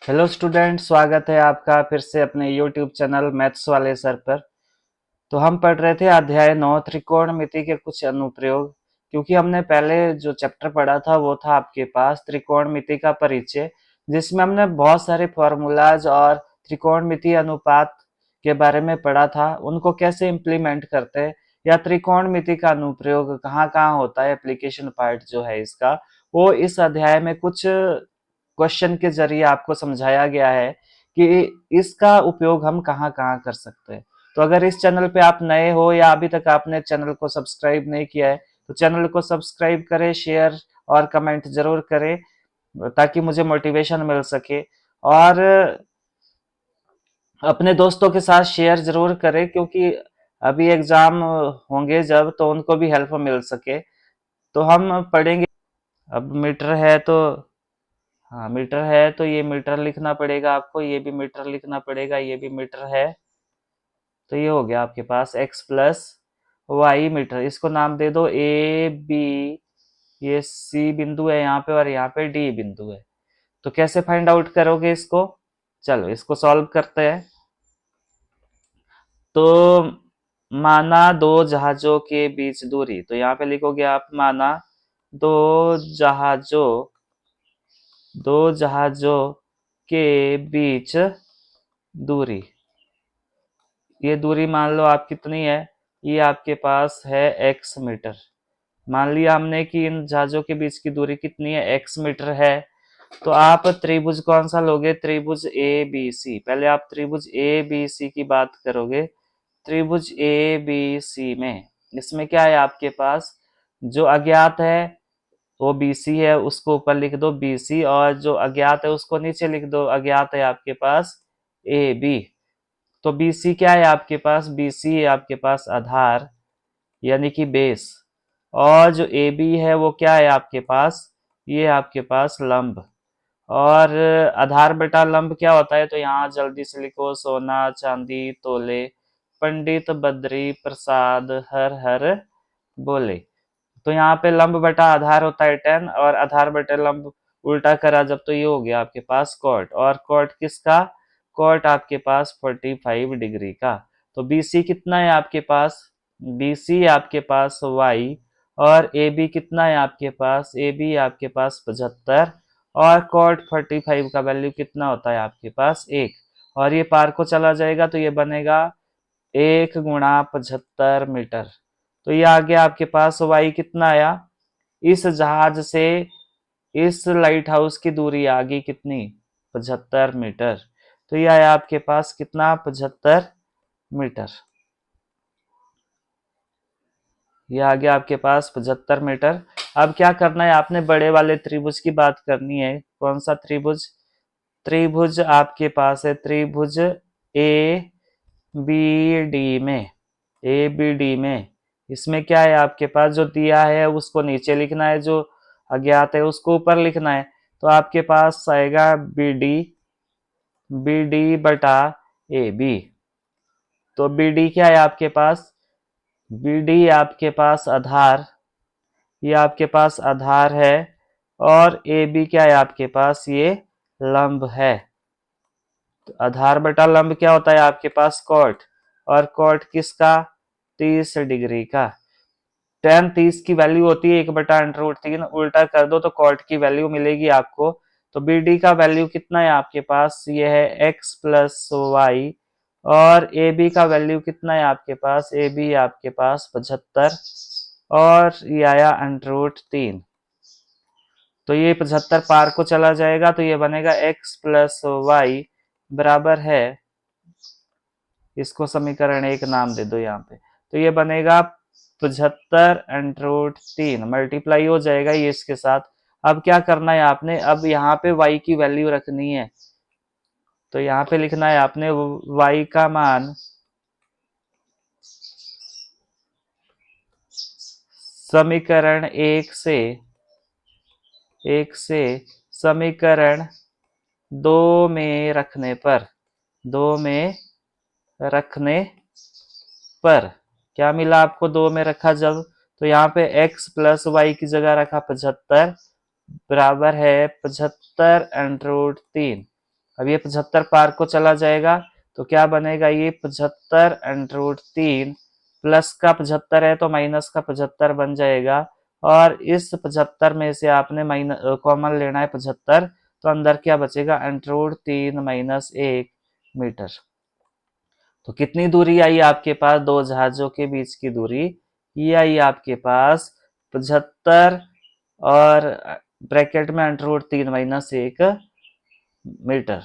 Hello student, स्वागत है आपका फिर से अपने यूट्यूब चैनल मैथ्स वाले सर पर। तो हम पढ़ रहे थे अध्याय 9 त्रिकोणमिति के कुछ अनुप्रयोग। क्योंकि हमने पहले जो चैप्टर पढ़ा था वो था आपके पास त्रिकोणमिति का परिचय, जिसमें हमने बहुत सारे फॉर्मूलाज और त्रिकोणमिति अनुपात के बारे में पढ़ा था, उनको कैसे इम्प्लीमेंट करते हैं या त्रिकोणमिति का अनुप्रयोग कहाँ कहाँ होता है, एप्लीकेशन पार्ट जो है इसका, वो इस अध्याय में कुछ क्वेश्चन के जरिए आपको समझाया गया है कि इसका उपयोग हम कहाँ कहाँ कर सकते हैं। तो अगर इस चैनल पे आप नए हो या अभी तक आपने चैनल को सब्सक्राइब नहीं किया है तो चैनल को सब्सक्राइब करें, शेयर और कमेंट जरूर करें ताकि मुझे मोटिवेशन मिल सके। और अपने दोस्तों के साथ शेयर जरूर करें क्योंकि अभी एग्जाम होंगे जब, तो उनको भी हेल्प मिल सके। तो हम पढ़ेंगे। अब मीटर है तो हाँ, मीटर है तो ये मीटर लिखना पड़ेगा आपको, ये भी मीटर लिखना पड़ेगा, ये भी मीटर है। तो ये हो गया आपके पास x प्लस वाई मीटर। इसको नाम दे दो ए बी। ये सी बिंदु है यहाँ पे और यहाँ पे डी बिंदु है। तो कैसे फाइंड आउट करोगे इसको? चलो इसको सॉल्व करते हैं। तो माना दो जहाजों के बीच दूरी, तो यहाँ पे लिखोगे आप माना दो जहाजों दो जहाजों के बीच दूरी। ये दूरी मान लो आप कितनी है, ये आपके पास है x मीटर। मान लिया हमने कि इन जहाजों के बीच की दूरी कितनी है, x मीटर है। तो आप त्रिभुज कौन सा लोगे? त्रिभुज ए बी सी। पहले आप त्रिभुज ए बी सी की बात करोगे। त्रिभुज ए बी सी में इसमें क्या है आपके पास? जो अज्ञात है वो BC है, उसको ऊपर लिख दो BC, और जो अज्ञात है उसको नीचे लिख दो। अज्ञात है आपके पास AB। तो BC क्या है आपके पास? BC है आपके पास आधार यानी कि बेस। और जो AB है वो क्या है आपके पास? ये आपके पास लंब। और आधार बटा लंब क्या होता है? तो यहाँ जल्दी से लिखो, सोना चांदी तोले, पंडित बद्री प्रसाद हर हर बोले। तो यहाँ पे लंब बटा आधार होता है 10, और आधार बटे लंब उल्टा करा जब तो ये हो गया आपके पास कॉट। और कॉट किसका? कॉट आपके पास 45 डिग्री का। तो BC कितना है आपके पास? BC आपके पास y। और AB कितना है आपके पास? AB आपके पास 75। और कॉट 45 का वैल्यू कितना होता है आपके पास? 1। और ये पार को चला जाएगा तो ये बनेगा 1 × 75 मीटर। तो ये आ गया आपके पास y कितना आया? इस जहाज से इस लाइट हाउस की दूरी आ गई कितनी? 75 मीटर। तो ये आया आपके पास कितना? 75 मीटर। ये आ गया आपके पास 75 मीटर। अब क्या करना है आपने? बड़े वाले त्रिभुज की बात करनी है। कौन सा त्रिभुज? त्रिभुज आपके पास है त्रिभुज ए बी डी में। ए बी डी में इसमें क्या है आपके पास? जो दिया है उसको नीचे लिखना है, जो अज्ञात है उसको ऊपर लिखना है। तो आपके पास आएगा बी डी बटा ए बी। तो बी डी क्या है आपके पास? बी डी आपके पास आधार, ये आपके पास आधार है। और ए बी क्या है आपके पास? ये लंब है। तो आधार बटा लंब क्या होता है आपके पास? कॉट। और कॉट किसका? 30 डिग्री का। tan 30 की वैल्यू होती है 1/√3। उल्टा कर दो तो कॉट की वैल्यू मिलेगी आपको। तो बी डी का वैल्यू कितना है आपके पास? ये है x प्लस वाई। और ए बी का वैल्यू कितना है आपके पास? ए बी आपके पास 75। और ये आया √3। तो ये 75 पार को चला जाएगा तो ये बनेगा x प्लस वाई बराबर है, इसको समीकरण 1 नाम दे दो यहाँ पे। तो ये बनेगा 75 √3, मल्टीप्लाई हो जाएगा ये इसके साथ। अब क्या करना है आपने? अब यहाँ पे y की वैल्यू रखनी है। तो यहाँ पे लिखना है आपने y का मान समीकरण 1 से समीकरण 2 में रखने पर, 2 में रखने पर क्या मिला आपको? 2 में रखा जब, तो यहाँ पे x प्लस वाई की जगह रखा 75 बराबर है 75 √3। अब ये 75 पार को चला जाएगा तो क्या बनेगा, ये 75√3 प्लस का 75 है तो माइनस का 75 बन जाएगा। और इस 75 में से आपने माइनस कॉमन लेना है 75, तो अंदर क्या बचेगा, √3 माइनस 1 मीटर। तो कितनी दूरी आई आपके पास, दो जहाजों के बीच की दूरी ये आई आपके पास 75 और ब्रैकेट में √3 माइनस 1 मीटर।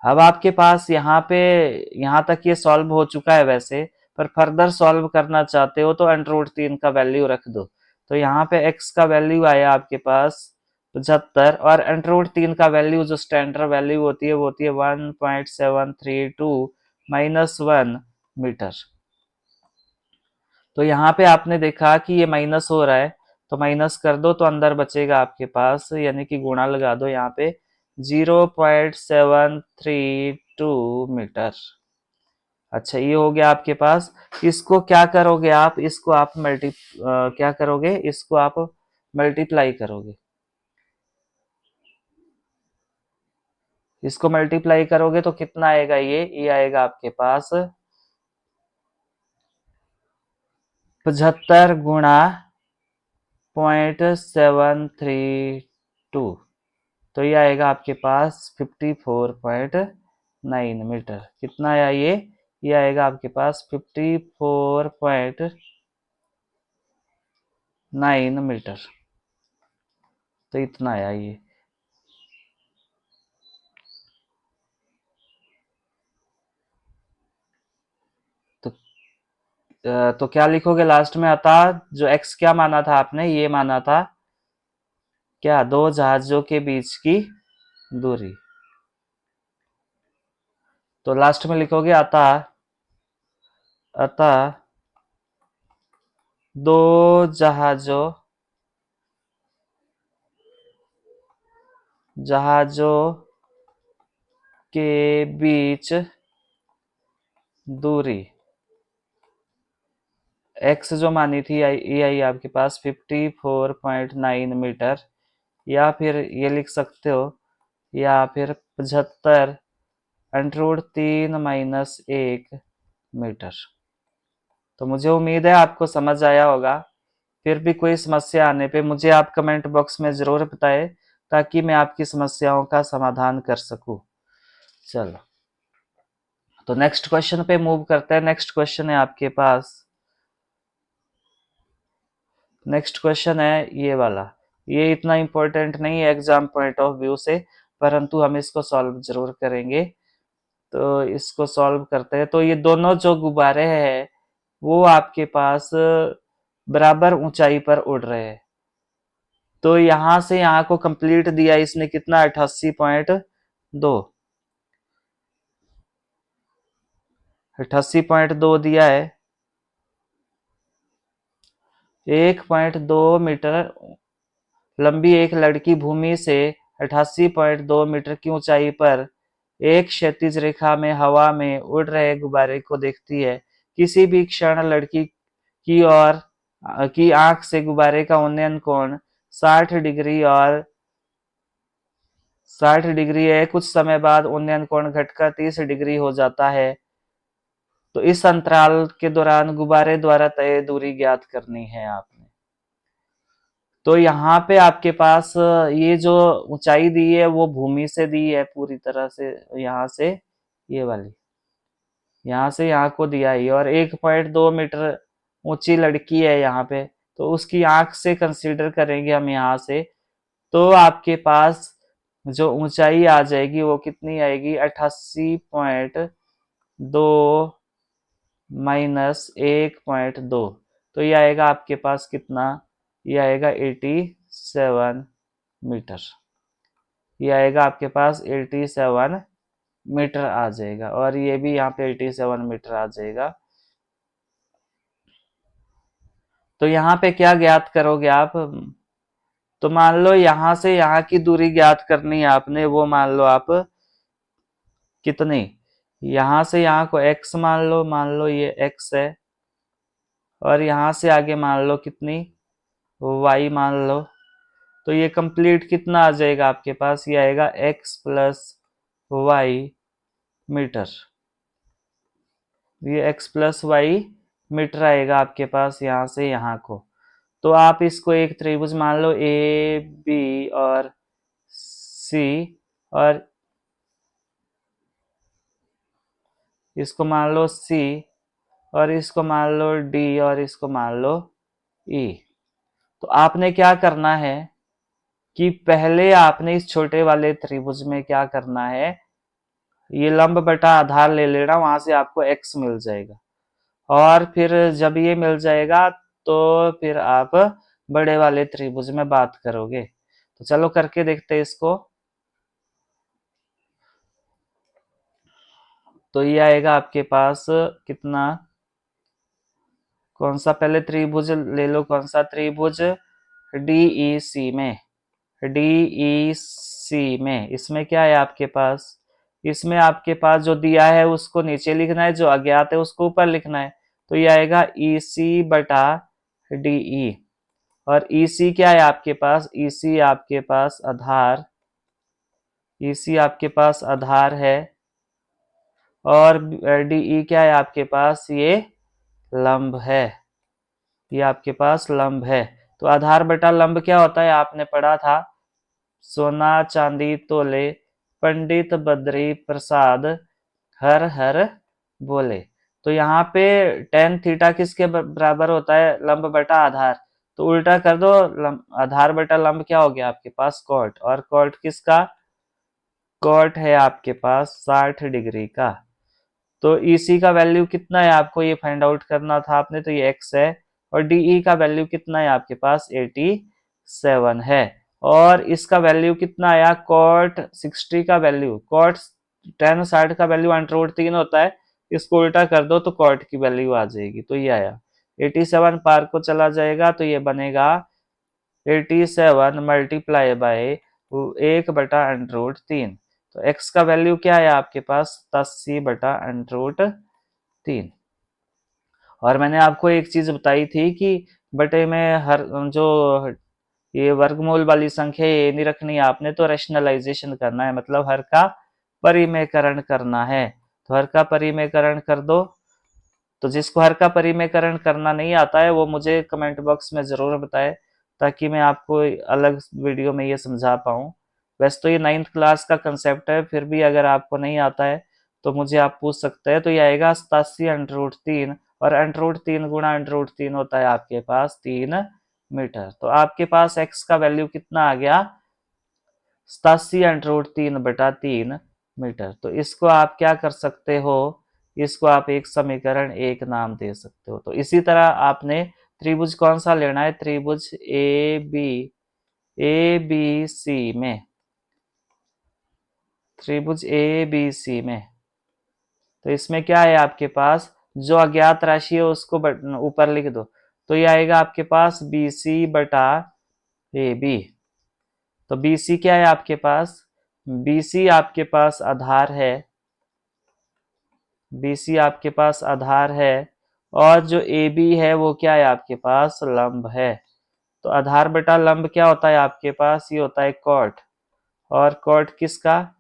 अब आपके पास यहाँ पे, यहाँ तक ये सॉल्व हो चुका है वैसे, पर फर्दर सॉल्व करना चाहते हो तो √3 का वैल्यू रख दो। तो यहाँ पे x का वैल्यू आया आपके पास 75 और √3 का वैल्यू जो स्टैंडर्ड वैल्यू होती है वो होती है 1.732 माइनस 1 मीटर। तो यहाँ पे आपने देखा कि ये माइनस हो रहा है तो माइनस कर दो तो अंदर बचेगा आपके पास, यानी कि गुणा लगा दो यहाँ पे 0.732 मीटर। अच्छा ये हो गया आपके पास। इसको क्या करोगे आप, इसको आप क्या करोगे, इसको आप मल्टीप्लाई करोगे। इसको मल्टीप्लाई करोगे तो कितना आएगा, ये आएगा आपके पास 75 गुणा 0.732, तो ये आएगा आपके पास 54.9 मीटर। कितना आया ये आएगा आपके पास 54.9 मीटर। तो इतना आया ये। तो क्या लिखोगे लास्ट में, अतः जो x क्या माना था आपने, ये माना था क्या, दो जहाजों के बीच की दूरी। तो लास्ट में लिखोगे अतः अतः दो जहाजों जहाजों के बीच दूरी x जो मानी थी ये आई आपके पास 54.9 मीटर, या फिर ये लिख सकते हो, या फिर 75√3 माइनस 1 मीटर। तो मुझे उम्मीद है आपको समझ आया होगा। फिर भी कोई समस्या आने पे मुझे आप कमेंट बॉक्स में जरूर बताएं ताकि मैं आपकी समस्याओं का समाधान कर सकूं। चलो तो नेक्स्ट क्वेश्चन पे मूव करते हैं। नेक्स्ट क्वेश्चन है आपके पास, नेक्स्ट क्वेश्चन है ये वाला। ये इतना इंपॉर्टेंट नहीं है एग्जाम पॉइंट ऑफ व्यू से, परंतु हम इसको सॉल्व जरूर करेंगे। तो इसको सॉल्व करते हैं। तो ये दोनों जो गुब्बारे हैं वो आपके पास बराबर ऊंचाई पर उड़ रहे हैं। तो यहां से यहां को कंप्लीट दिया इसने कितना, 88.2, 88.2 दिया है। 1.2 मीटर लंबी एक लड़की भूमि से 88.2 मीटर की ऊंचाई पर एक क्षैतिज रेखा में हवा में उड़ रहे गुब्बारे को देखती है। किसी भी क्षण लड़की की ओर की आंख से गुब्बारे का उन्नयन कोण 60 डिग्री और 60 डिग्री है। कुछ समय बाद उन्नयन कोण घटकर 30 डिग्री हो जाता है। तो इस अंतराल के दौरान गुब्बारे द्वारा तय दूरी ज्ञात करनी है आपने। तो यहाँ पे आपके पास ये जो ऊंचाई दी है वो भूमि से दी है पूरी तरह से, यहाँ से ये वाली, यहाँ से यहाँ को दिया है, और 1.2 मीटर ऊंची लड़की है यहाँ पे, तो उसकी आंख से कंसीडर करेंगे हम यहाँ से। तो आपके पास जो ऊंचाई आ जाएगी वो कितनी आएगी, 88.2 माइनस 1.2, तो ये आएगा आपके पास कितना, ये आएगा 87 मीटर। ये आएगा आपके पास 87 मीटर आ जाएगा, और ये भी यहाँ पे 87 मीटर आ जाएगा। तो यहाँ पे क्या ज्ञात करोगे आप, तो मान लो यहाँ से यहाँ की दूरी ज्ञात करनी है आपने, वो मान लो आप कितनी, यहाँ से यहाँ को x मान लो ये x है, और यहाँ से आगे मान लो कितनी y मान लो। तो ये कंप्लीट कितना आ जाएगा आपके पास, ये आएगा x प्लस वाई मीटर। ये x प्लस वाई मीटर आएगा आपके पास यहाँ से यहाँ को। तो आप इसको एक त्रिभुज मान लो ए बी और सी, और इसको मान लो सी, और इसको मान लो डी, और इसको मान लो ई। तो आपने क्या करना है कि पहले आपने इस छोटे वाले त्रिभुज में क्या करना है, ये लंब बटा आधार ले लेना, वहां से आपको x मिल जाएगा। और फिर जब ये मिल जाएगा तो फिर आप बड़े वाले त्रिभुज में बात करोगे। तो चलो करके देखते हैं इसको। तो ये आएगा आपके पास कितना, कौन सा पहले त्रिभुज ले लो, कौन सा त्रिभुज, डीईसी में। डीईसी में इसमें क्या है आपके पास, इसमें आपके पास जो दिया है उसको नीचे लिखना है, जो अज्ञात है उसको ऊपर लिखना है। तो ये आएगा ईसी बटा डीई। और ईसी क्या है आपके पास, ईसी आपके पास आधार, ईसी आपके पास आधार है। और डीई क्या है आपके पास, ये लंब है, ये आपके पास लंब है। तो आधार बटा लंब क्या होता है, आपने पढ़ा था, सोना चांदी तोले पंडित बद्री प्रसाद हर हर बोले। तो यहाँ पे टेन थीटा किसके बराबर होता है, लंब बटा आधार। तो उल्टा कर दो, आधार बटा लंब क्या हो गया आपके पास, कॉट। और कॉट किसका, कॉट है आपके पास 60 डिग्री का। तो ईसी का वैल्यू कितना है आपको ये फाइंड आउट करना था आपने, तो ये x है। और डीई का वैल्यू कितना है आपके पास, 87 है। और इसका वैल्यू कितना आया, कॉट 60 का वैल्यू, कॉट टेन 60 का वैल्यू √3 होता है। इसको उल्टा कर दो तो कॉट की वैल्यू आ जाएगी। तो ये आया 87, पार को चला जाएगा तो ये बनेगा 87 मल्टीप्लाई बाय 1/√3। तो x का वैल्यू क्या है आपके पास, 87/√3। और मैंने आपको एक चीज बताई थी कि बटे में हर जो ये वर्गमूल वाली संख्या ये नहीं रखनी है आपने, तो रेशनलाइजेशन करना है, मतलब हर का परिमेयकरण करना है। तो हर का परिमेयकरण कर दो। तो जिसको हर का परिमेयकरण करना नहीं आता है वो मुझे कमेंट बॉक्स में जरूर बताए, ताकि मैं आपको अलग वीडियो में ये समझा पाऊँ। वैसे तो ये 9th क्लास का कंसेप्ट है, फिर भी अगर आपको नहीं आता है तो मुझे आप पूछ सकते हैं। तो ये आएगा 87√3, और √3 गुणा √3 होता है आपके पास 3 मीटर। तो आपके पास x का वैल्यू कितना आ गया, 87√3/3 मीटर। तो इसको आप क्या कर सकते हो, इसको आप एक समीकरण एक नाम दे सकते हो। तो इसी तरह आपने त्रिभुज कौन सा लेना है, त्रिभुज ए बी सी में, त्रिभुज ए बी सी में। तो इसमें क्या है आपके पास, जो अज्ञात राशि है उसको ऊपर लिख दो। तो ये आएगा आपके पास BC बटा AB। तो BC क्या है आपके पास, BC आपके पास आधार है, BC आपके पास आधार है। और जो AB है वो क्या है आपके पास, लंब है। तो आधार बटा लंब क्या होता है आपके पास, ये होता है कॉट। और कॉट किसका,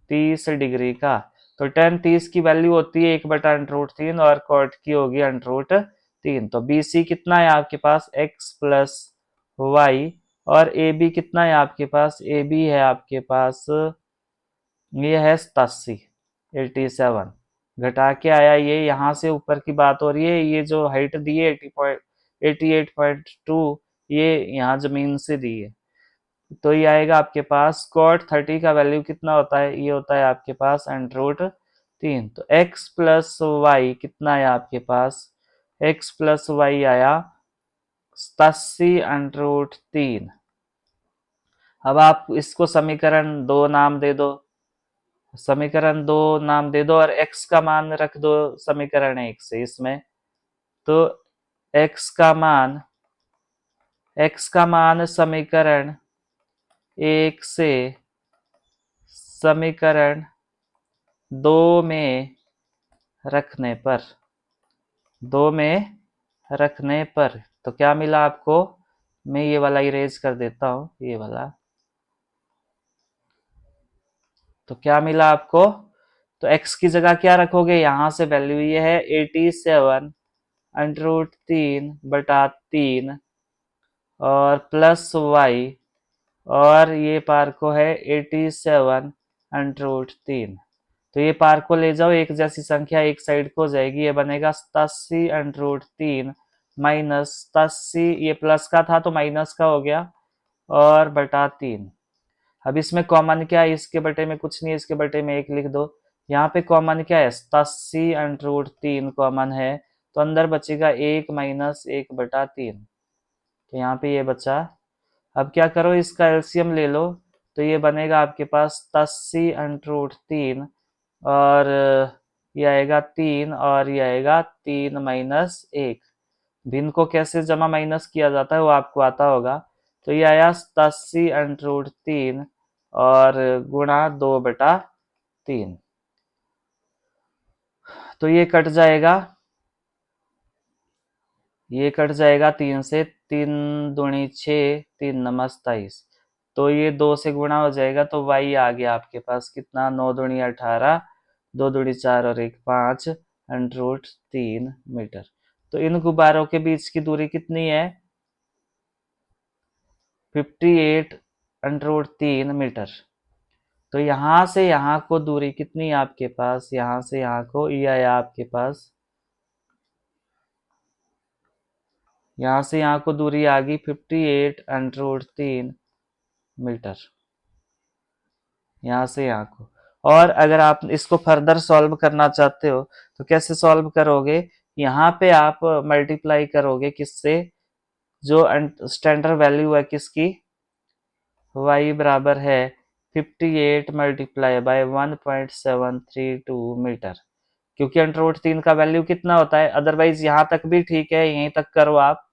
30 डिग्री का। तो tan 30 की वैल्यू होती है 1/√3, और कॉट की होगी √3। तो BC कितना है आपके पास, x प्लस वाई। और AB कितना है आपके पास, AB है आपके पास, ये है 87 घटा के आया, ये यहाँ से ऊपर की बात हो रही है। ये जो हाइट दी है 88.2, ये यहाँ जमीन से दी है। तो ये आएगा आपके पास cot 30 का वैल्यू कितना होता है, ये होता है आपके पास √3। तो x प्लस वाई कितना है आपके पास, x प्लस वाई आया 87√3। अब आप इसको समीकरण 2 नाम दे दो, समीकरण 2 नाम दे दो, और x का मान रख दो समीकरण 1 से इसमें। तो x का मान समीकरण 1 से समीकरण 2 में रखने पर, 2 में रखने पर तो क्या मिला आपको, मैं ये वाला इरेज कर देता हूं, ये वाला। तो क्या मिला आपको? तो x की जगह क्या रखोगे? यहां से वैल्यू ये है 87 √3/3 और प्लस y, और ये पार को है 87 √3। तो ये पार को ले जाओ, एक जैसी संख्या एक साइड को हो जाएगी, ये बनेगा 87 √3 माइनस 87, ये प्लस का था तो माइनस का हो गया, और बटा 3। अब इसमें कॉमन क्या है? इसके बटे में कुछ नहीं है, इसके बटे में 1 लिख दो। यहाँ पे कॉमन क्या है? 87 √3 कॉमन है, तो अंदर बचेगा 1 माइनस 1/3। तो यहाँ पे ये बचा। अब क्या करो, इसका एलसीएम ले लो, तो ये बनेगा आपके पास 87 √3, और ये आएगा 3, और ये आएगा 3 माइनस 1। भिन्न को कैसे जमा माइनस किया जाता है वो आपको आता होगा। तो ये आया 87 √3 और गुणा 2/3। तो ये कट जाएगा, ये कट जाएगा 3 से, 3 दूनी 6, 3 नम 27। तो ये 2 से गुणा हो जाएगा, तो y आ गया आपके पास कितना? 9 दूनी 18, 2 दूनी 4 और 1 5 √3 मीटर। तो इन गुब्बारों के बीच की दूरी कितनी है? 58 √3 मीटर। तो यहाँ से यहाँ को दूरी कितनी है आपके पास? यहाँ से यहाँ को ये आया आपके पास, यहाँ से यहाँ को दूरी आ गई 58 √3 मीटर, यहाँ से यहाँ को। और अगर आप इसको फर्दर सॉल्व करना चाहते हो तो कैसे सॉल्व करोगे? यहाँ पे आप मल्टीप्लाई करोगे किससे? जो स्टैंडर्ड वैल्यू है किसकी? y बराबर है 58 मल्टीप्लाई बाय 1.732 मीटर, क्योंकि √3 का वैल्यू कितना होता है? अदरवाइज यहाँ तक भी ठीक है, यहीं तक करो आप,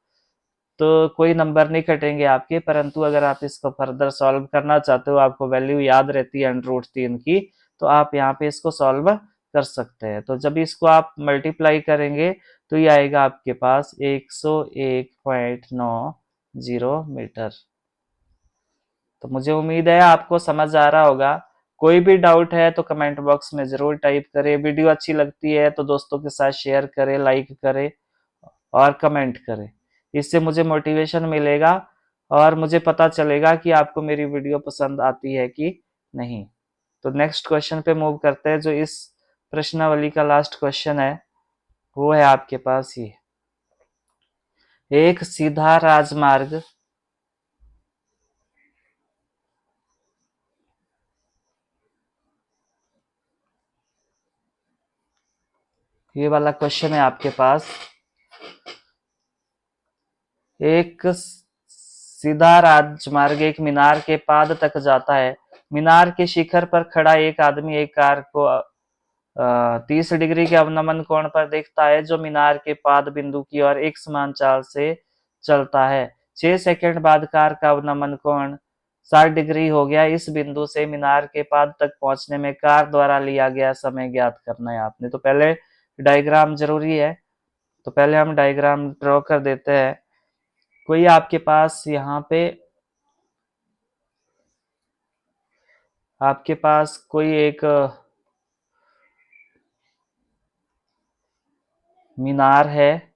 तो कोई नंबर नहीं कटेंगे आपके। परंतु अगर आप इसको फर्दर सॉल्व करना चाहते हो, आपको वैल्यू याद रहती है √3 की, तो आप यहाँ पे इसको सॉल्व कर सकते हैं। तो जब इसको आप मल्टीप्लाई करेंगे तो ये आएगा आपके पास 101.90 मीटर। तो मुझे उम्मीद है आपको समझ आ रहा होगा। कोई भी डाउट है तो कमेंट बॉक्स में जरूर टाइप करें। वीडियो अच्छी लगती है तो दोस्तों के साथ शेयर करें, लाइक करें और कमेंट करें। इससे मुझे मोटिवेशन मिलेगा और मुझे पता चलेगा कि आपको मेरी वीडियो पसंद आती है कि नहीं। तो नेक्स्ट क्वेश्चन पे मूव करते हैं। जो इस प्रश्नावली का लास्ट क्वेश्चन है वो है आपके पास ये, एक सीधा राजमार्ग ये वाला क्वेश्चन है आपके पास। एक सीधा राजमार्ग एक मीनार के पाद तक जाता है। मीनार के शिखर पर खड़ा एक आदमी एक कार को 30 डिग्री के अवनमन कोण पर देखता है, जो मीनार के पाद बिंदु की ओर एक समान चाल से चलता है। 6 सेकंड बाद कार का अवनमन कोण 60 डिग्री हो गया। इस बिंदु से मीनार के पाद तक पहुंचने में कार द्वारा लिया गया समय ज्ञात करना है आपने। तो पहले डायग्राम जरूरी है, तो पहले हम डायग्राम ड्रॉ कर देते हैं। कोई आपके पास यहाँ पे आपके पास कोई एक मीनार है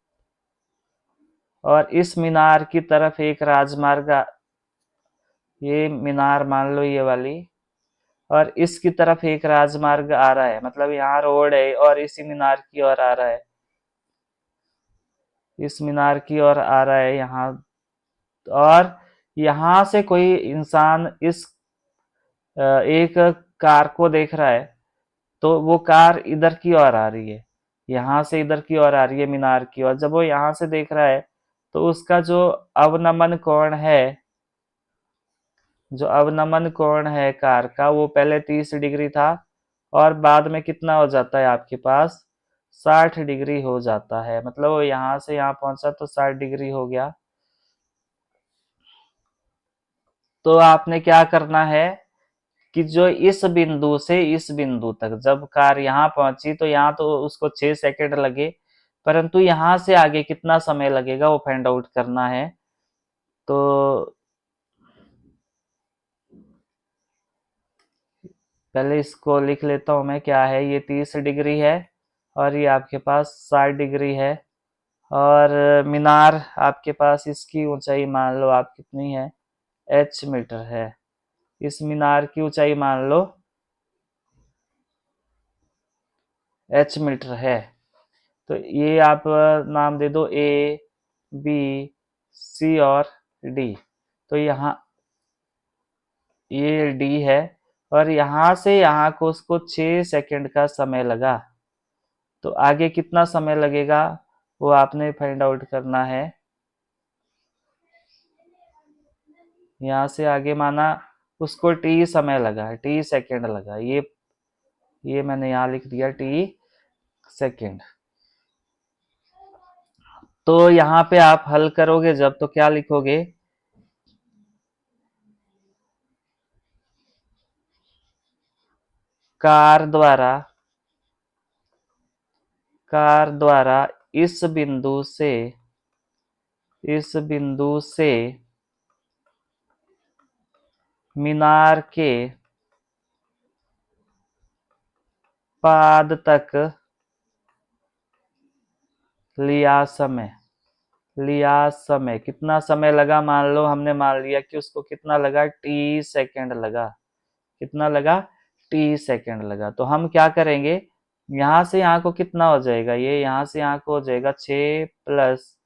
और इस मीनार की तरफ एक राजमार्ग, ये मीनार मान लो ये वाली, और इसकी तरफ एक राजमार्ग आ रहा है, मतलब यहाँ रोड है और इसी मीनार की ओर आ रहा है, इस मीनार की ओर आ रहा है यहाँ। और यहाँ से कोई इंसान इस एक कार को देख रहा है, तो वो कार इधर की ओर आ रही है, यहाँ से इधर की ओर आ रही है मीनार की ओर। जब वो यहाँ से देख रहा है तो उसका जो अवनमन कोण है, जो अवनमन कोण है कार का, वो पहले 30 डिग्री था और बाद में कितना हो जाता है आपके पास? 60 डिग्री हो जाता है। मतलब वो यहाँ से यहाँ पहुंचा तो 60 डिग्री हो गया। तो आपने क्या करना है कि जो इस बिंदु से इस बिंदु तक, जब कार यहाँ पहुंची तो यहाँ तो उसको 6 सेकंड लगे, परंतु यहाँ से आगे कितना समय लगेगा वो फाइंड आउट करना है। तो पहले इसको लिख लेता हूँ मैं, क्या है ये 30 डिग्री है और ये आपके पास 60 डिग्री है। और मीनार आपके पास इसकी ऊंचाई मान लो आप कितनी है, h मीटर है। इस मीनार की ऊंचाई मान लो h मीटर है। तो ये आप नाम दे दो A, B, C और D। तो यहाँ ये D है और यहाँ से यहाँ को उसको 6 सेकंड का समय लगा। तो आगे कितना समय लगेगा वो आपने फाइंड आउट करना है। यहाँ से आगे माना उसको T समय लगा, T सेकंड लगा, ये मैंने यहाँ लिख दिया T सेकंड। तो यहाँ पे आप हल करोगे जब, तो क्या लिखोगे, कार द्वारा इस बिंदु से मीनार के पाद तक लिया समय कितना समय लगा, मान लो हमने मान लिया कि उसको कितना लगा, T सेकंड लगा। कितना लगा, T सेकंड लगा। तो हम क्या करेंगे, यहाँ से यहाँ को कितना हो जाएगा, ये यहाँ से यहाँ को हो जाएगा 6 प्लस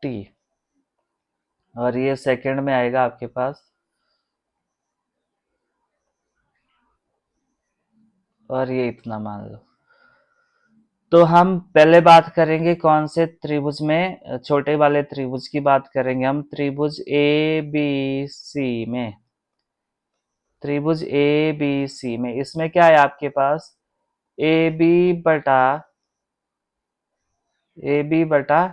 T और ये सेकंड में आएगा आपके पास। और ये इतना मान लो। तो हम पहले बात करेंगे कौन से त्रिभुज में, छोटे वाले त्रिभुज की बात करेंगे हम, त्रिभुज ABC में। त्रिभुज ABC में इसमें क्या है आपके पास, AB बटा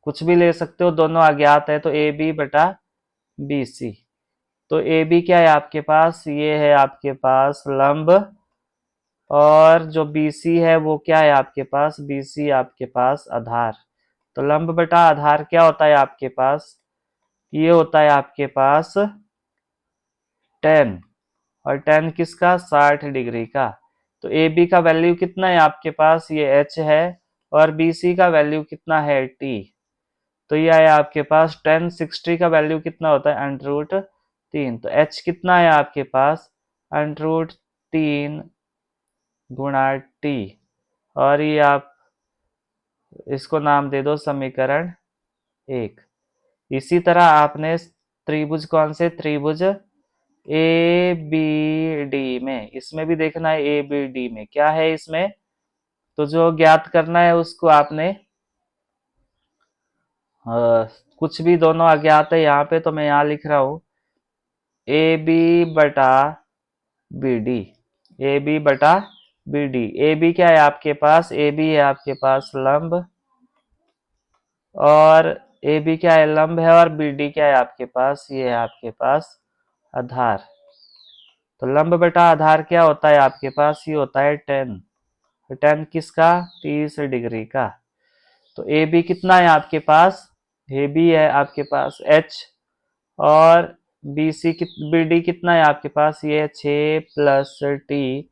कुछ भी ले सकते हो, दोनों अज्ञात है, तो AB बटा BC। तो AB क्या है आपके पास, ये है आपके पास लंब, और जो BC है वो क्या है आपके पास, BC आपके पास आधार। तो लंब बटा आधार क्या होता है आपके पास, ये होता है आपके पास 10, और 10 किसका, 60 डिग्री का। तो AB का वैल्यू कितना है आपके पास, ये h है, और BC का वैल्यू कितना है, t। तो ये है आपके पास 10, 60 का वैल्यू कितना होता है, √3। तो h कितना है आपके पास, √3 गुणा t। और ये आप इसको नाम दे दो समीकरण 1। इसी तरह आपने त्रिभुज कौन से, त्रिभुज ABD में, इसमें भी देखना है ABD में क्या है इसमें। तो जो ज्ञात करना है उसको आपने कुछ भी, दोनों अज्ञात है यहाँ पे, तो मैं यहाँ लिख रहा हूँ AB बटा BD। AB बटा BD। AB क्या है आपके पास, AB है आपके पास लंब, और AB क्या है, लंब है, और BD क्या है आपके पास, ये है आपके पास आधार। तो लंब बटा आधार क्या होता है आपके पास, ये होता है 10। 10 किसका, 30 डिग्री का। तो ए बी कितना है आपके पास, ए बी है आपके पास h, और बी सी बी डी कितना है आपके पास, ये 6 प्लस टी,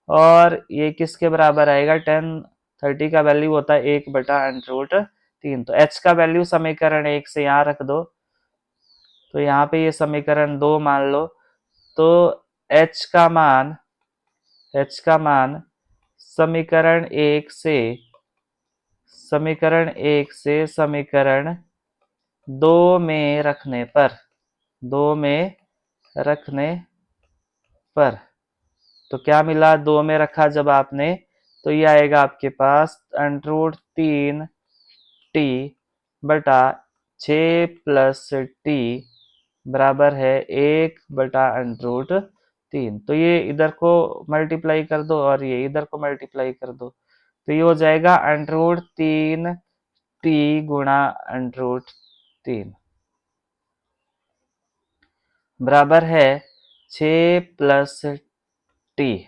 और ये किसके बराबर आएगा, 10, 30 का वैल्यू होता है 1/√3। तो h का वैल्यू समीकरण 1 से यहाँ रख दो, तो यहाँ पे ये समीकरण 2 मान लो। तो h का मान समीकरण 1 से समीकरण 2 में रखने पर तो क्या मिला, 2 में रखा जब आपने, तो ये आएगा आपके पास √3 टी बटा 6 प्लस टी बराबर है 1/√3। तो ये इधर को मल्टीप्लाई कर दो और ये इधर को मल्टीप्लाई कर दो, तो ये हो जाएगा √3 टी गुणा √3 बराबर है 6 प्लस टी।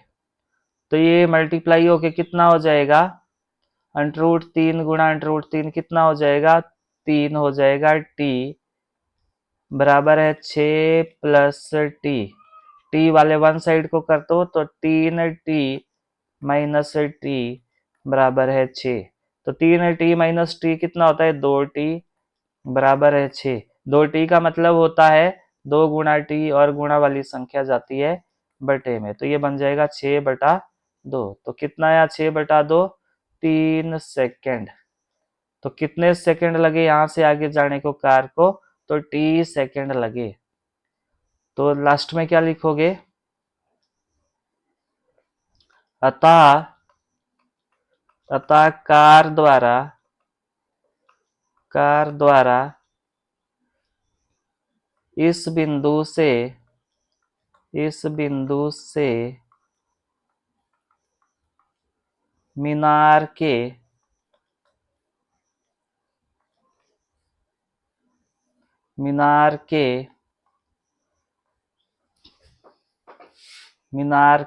तो ये मल्टीप्लाई होके कितना हो जाएगा, √3 गुणा √3 कितना हो जाएगा, 3 हो जाएगा, टी बराबर है 6 प्लस टी। टी वाले वन साइड को कर दो तो 3t माइनस टी बराबर है 6। तो 3t माइनस टी कितना होता है 2t बराबर है 6। 2t का मतलब होता है 2 गुणा टी और गुणा वाली संख्या जाती है बटे में, तो ये बन जाएगा 6/2। तो कितना आया 6/2? 3 सेकेंड। तो कितने सेकंड लगे यहाँ से आगे जाने को कार को? तो t सेकंड लगे। तो लास्ट में क्या लिखोगे? अतः कार द्वारा इस बिंदु से मीनार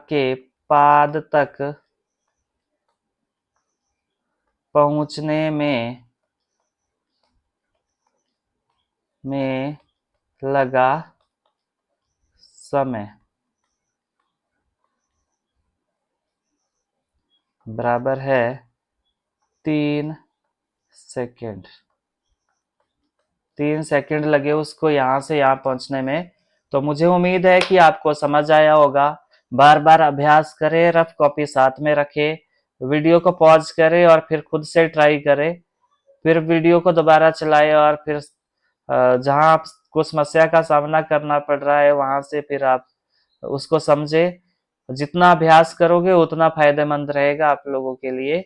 के पाद तक पहुंचने में लगा समय बराबर है 3 सेकेंड। 3 सेकेंड लगे उसको यहाँ से यहाँ पहुंचने में। तो मुझे उम्मीद है कि आपको समझ आया होगा। बार बार अभ्यास करें, रफ कॉपी साथ में रखें, वीडियो को पॉज करें और फिर खुद से ट्राई करें, फिर वीडियो को दोबारा चलाएं और फिर जहां आपको समस्या का सामना करना पड़ रहा है वहां से फिर आप उसको समझे। जितना अभ्यास करोगे उतना फायदेमंद रहेगा आप लोगों के लिए।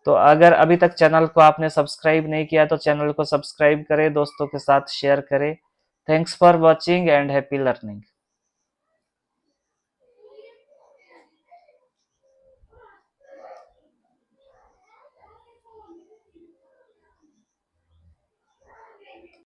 तो अगर अभी तक चैनल को आपने सब्सक्राइब नहीं किया तो चैनल को सब्सक्राइब करें, दोस्तों के साथ शेयर करें। Thanks for watching and happy learning.